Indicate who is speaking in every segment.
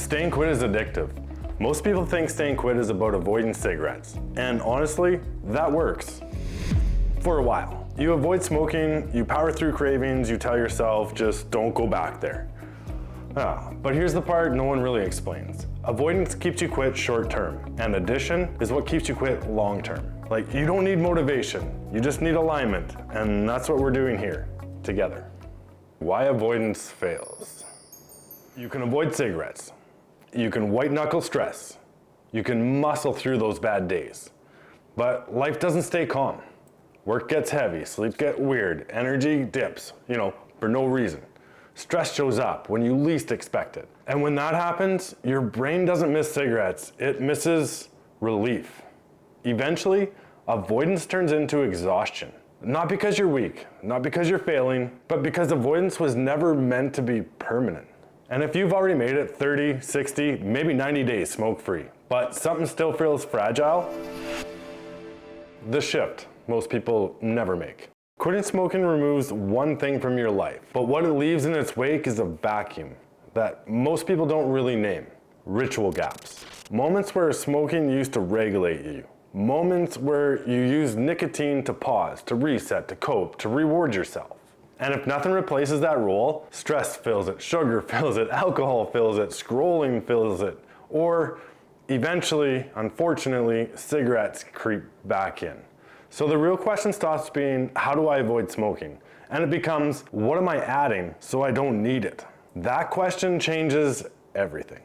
Speaker 1: staying quit is addictive. Most people think staying quit is about avoiding cigarettes. And honestly, that works. For a while. You avoid smoking, you power through cravings, you tell yourself, just don't go back there. But here's the part no one really explains. Avoidance keeps you quit short term, and addition is what keeps you quit long term. Like, you don't need motivation, you just need alignment, and that's what we're doing here, together. Why avoidance fails. You can avoid cigarettes. You can white knuckle stress. You can muscle through those bad days. But life doesn't stay calm. Work gets heavy, sleep gets weird, energy dips, for no reason. Stress shows up when you least expect it. And when that happens, your brain doesn't miss cigarettes, it misses relief. Eventually, avoidance turns into exhaustion. Not because you're weak, not because you're failing, but because avoidance was never meant to be permanent. And if you've already made it 30, 60, maybe 90 days smoke-free, but something still feels fragile, the shift most people never make. Quitting smoking removes one thing from your life, but what it leaves in its wake is a vacuum that most people don't really name. Ritual gaps. Moments where smoking used to regulate you. Moments where you use nicotine to pause, to reset, to cope, to reward yourself. And if nothing replaces that role, stress fills it, sugar fills it, alcohol fills it, scrolling fills it, or eventually, unfortunately, cigarettes creep back in. So the real question stops being, how do I avoid smoking? And it becomes, what am I adding so I don't need it? That question changes everything.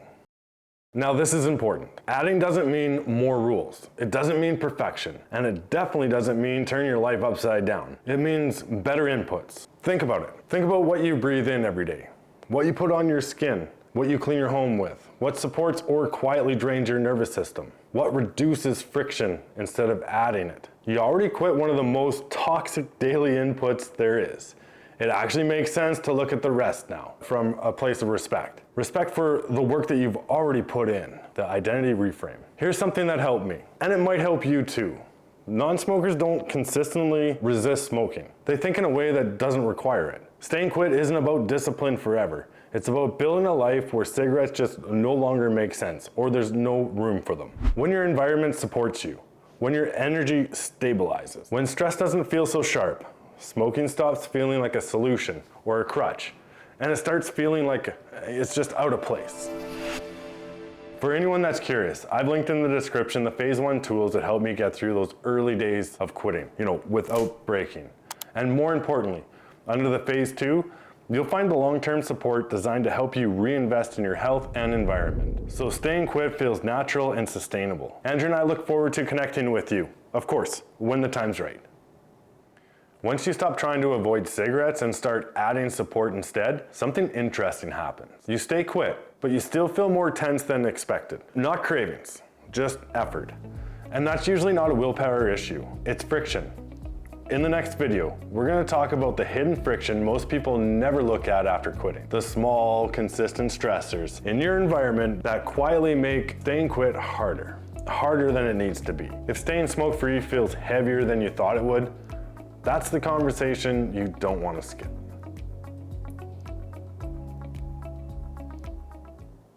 Speaker 1: Now this is important. Adding doesn't mean more rules. It doesn't mean perfection. And it definitely doesn't mean turn your life upside down. It means better inputs. Think about it. Think about what you breathe in every day, what you put on your skin, what you clean your home with, what supports or quietly drains your nervous system, what reduces friction instead of adding it. You already quit one of the most toxic daily inputs there is. It actually makes sense to look at the rest now from a place of respect. Respect for the work that you've already put in, the identity reframe. Here's something that helped me, and it might help you too. Non-smokers don't consistently resist smoking. They think in a way that doesn't require it. Staying quit isn't about discipline forever. It's about building a life where cigarettes just no longer make sense, or there's no room for them. When your environment supports you, when your energy stabilizes, when stress doesn't feel so sharp, smoking stops feeling like a solution or a crutch, and it starts feeling like it's just out of place. For anyone that's curious, I've linked in the description the phase 1 tools that helped me get through those early days of quitting, without breaking. And more importantly, under the phase 2, you'll find the long-term support designed to help you reinvest in your health and environment. So staying quit feels natural and sustainable. Andrew and I look forward to connecting with you, of course, when the time's right. Once you stop trying to avoid cigarettes and start adding support instead, something interesting happens. You stay quit, but you still feel more tense than expected. Not cravings, just effort. And that's usually not a willpower issue, it's friction. In the next video, we're going to talk about the hidden friction most people never look at after quitting. The small, consistent stressors in your environment that quietly make staying quit harder than it needs to be. If staying smoke-free feels heavier than you thought it would, that's the conversation you don't want to skip.